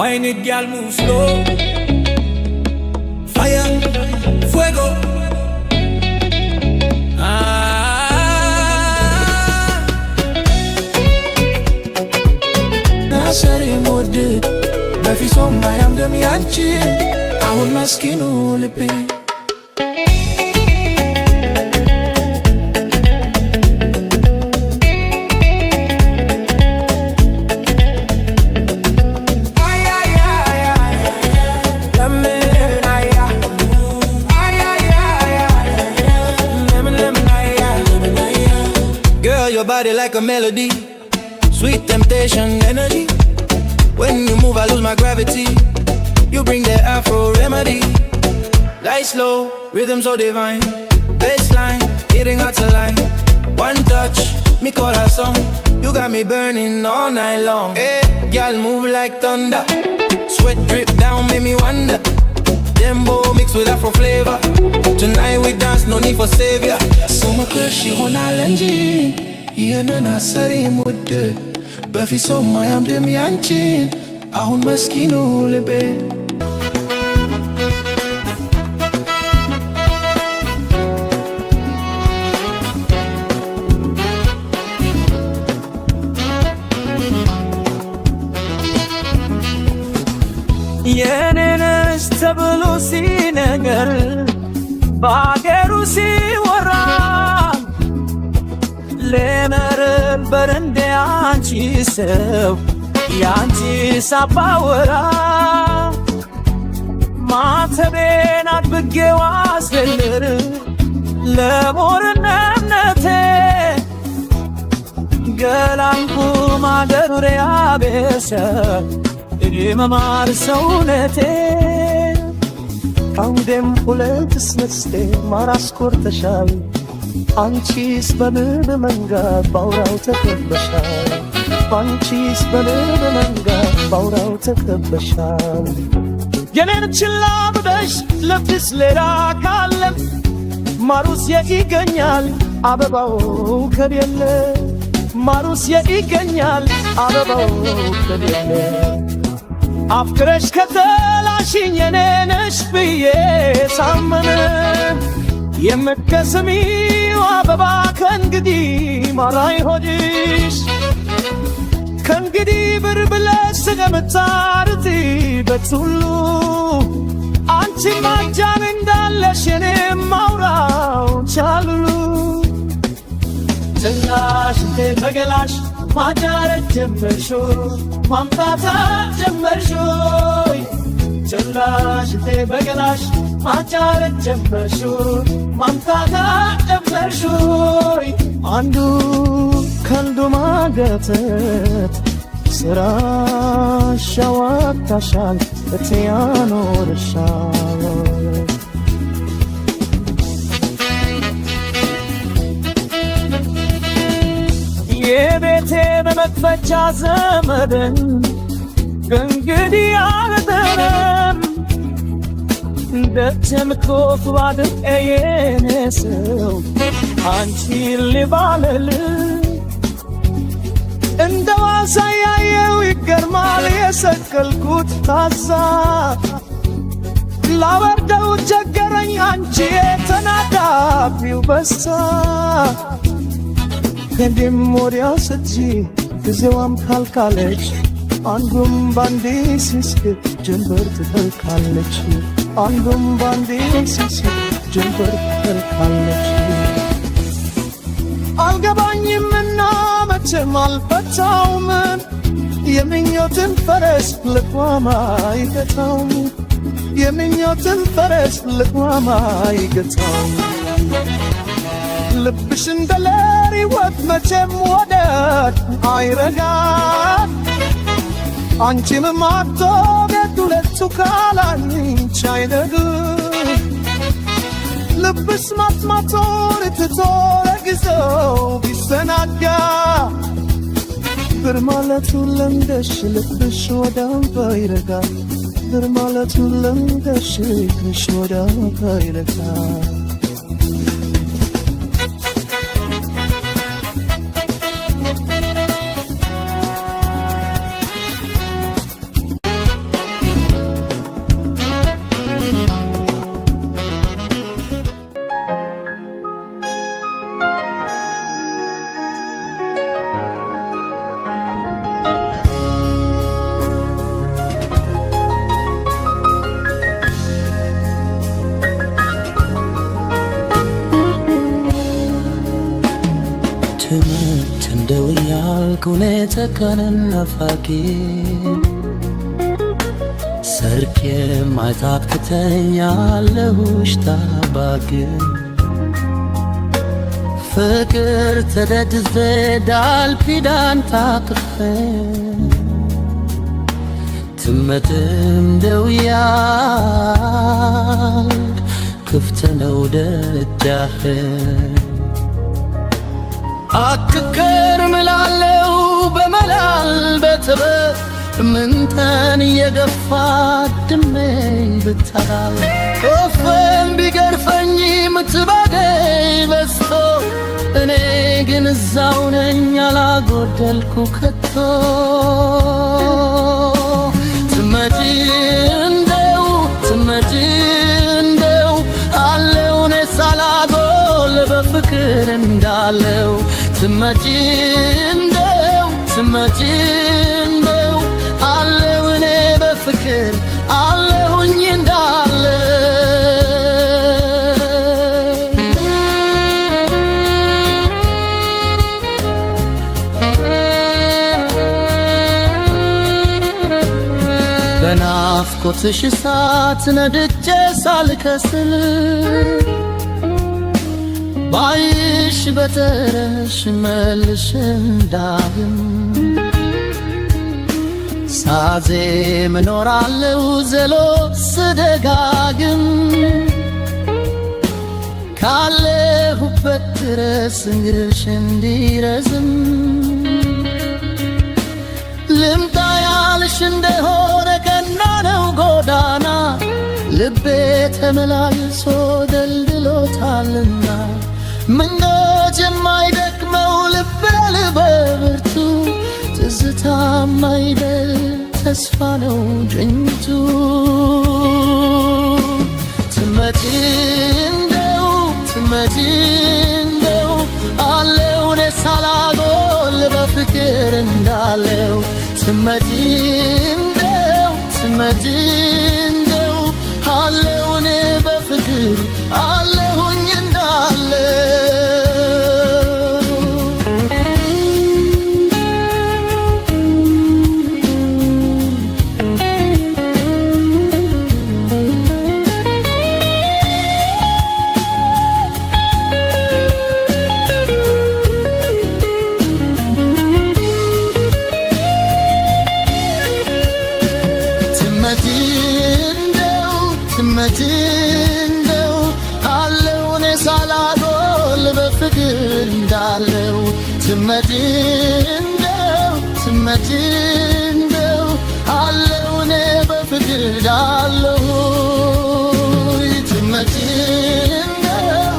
Wine it, girl, move slow. Fire, fuego. Nasari mode, bafi so my am dem yanchi. Ahun maskinu lipi. Your body like a melody, sweet temptation energy. When you move I lose my gravity. You bring the Afro remedy. Light slow, rhythm so divine. Bassline, hitting out the line. One touch, me call her song. You got me burning all night long. Hey, girl move like thunder. Sweat drip down, make me wonder. Dembo mixed with Afro flavor. Tonight we dance, no need for savior. So my crush, she wanna lenji. Yena nasari mode, bafi so my am dem yanchin. Ahun maskinu lebe. Yenenes tablo si neger, bageru si wara. Lemer berende anchi sev, yanchi sapawara. Matabena bgewas velir, lemor nemnete. Galanku maderure abesa, imamar saunete. Kaudem pulet sneste maras kurtashavi. አንቺስ በልብ መንጋት ባውራው ተከበሻል አንቺስ በልብ መንጋት ባውራው ተከበሻል የኔን ችላ ብለሽ ልብስ ሌላ ካለም ማሩስ ይገኛል አበባው ከሌለ ማሩስ ይገኛል አበባው ከሌለ አፍቅረሽ ከተላሽኝ የኔ ነሽ ብዬ ሳመነ የምትከስሚው አበባ ከእንግዲህ ማራይ ሆድሽ ከእንግዲህ ብር ብለሽ ስለምታርቲ በቱሉ አንቺ ማጃን እንዳለሽ የኔም ማውራው ቻሉሉ ትናሽ በገላሽ ማጃረት ጀመርሾ ማምጣታት ጀመርሾ ትናሽ በገላሽ ማጃረት ጀመርሾ ማምጣታት ጀመርሾ አንዱ ከንዱ ማገተት ስራሽ ያዋጣሻል እትያኖርሻል የቤቴ በመክፈቻ ዘመድን እንግዲህ አልተረም እንደተምኮፍ ባድር የኔ ሰው አንቺ ልባልል እንደ ዋሳ ያየው ይገርማል የሰቀልኩት ታዛ ላወርደው ቸገረኝ አንቺ የተናዳፊው በሳ ከንዴም ወዲያ ስትጂ ጊዜዋም ካልካለች አንዱም ባንዴ ሲስቅ ጀንበር ትጠልቃለች አንዱም ባንዴ ሲስቅ ጀንበር ትጠልቃለች አልገባኝምና መቼም አልፈታውም የምኞትን ፈረስ ልቋማ አይገታውም የምኞትን ፈረስ ልቋማ አይገታውም ልብሽ እንደለሪ ወጥ መቼም ወደድ አይረጋም አንቺም ማቶ ቤት ሁለቱ ካላንቺ አይነግ ልብስ ማትማቶን ትቶ ለጊዜው ቢሰናጋ ብር ማለቱን ለምደሽ ልብሽ ወዳንባ ይረጋ ብር ማለቱን ለምደሽ ልብሽ ወዳንባ ይረጋ ትምህርት እንደው ያልኩ ተከነን ናፋቂ ሰርክ የማይታክተኛለሁሽ ታባግ ፍቅር ተደድፌ ዳልፒዳን ታቅፌ ትመትም ደው ያልክ ክፍት ነው ደጃህ አትከርም ላለው በመላል በትበት ምንተን የገፋ ድሜኝ ብታል ወፈን ቢገርፈኝ ምትባደይ በስቶ እኔ ግን እዛው ነኝ አላጎደልኩ ከቶ ትመጪ እንደው አለው እኔ ሳላጎል በፍቅር እንዳለው ትመጪ እንደው አለው እኔ በፍቅር አለሁኝ እንዳለ በናፍቆትሽ እሳት ነድጄ ሳልከስል ባይሽ በተረሽ መልሽ እንዳግም ሳዜም እኖራለሁ ዘሎ ስደጋግም ካለሁበት ድረስ እግርሽ እንዲረዝም ልምጣ ያልሽ እንደሆነ ቀና ነው ጎዳና ልቤ ተመላልሶ ደልድሎታልና ምኞት የማይደክመው ልቤ በብርቱ ትዝታ ማይደል ተስፋ ነው ጅኝቱ ትመጪ እንደው አለው እኔ ሳላጎል በፍቅር እንዳለው ትመጪ እንደው አለው እኔ በፍቅር አለሁኝ እንዳለው እንደው አለው እኔ ሳላጎል በፍቅር እንዳለው ትመጪ እንደው አለው እኔ በፍቅር እንዳለው ትመጪ እንደው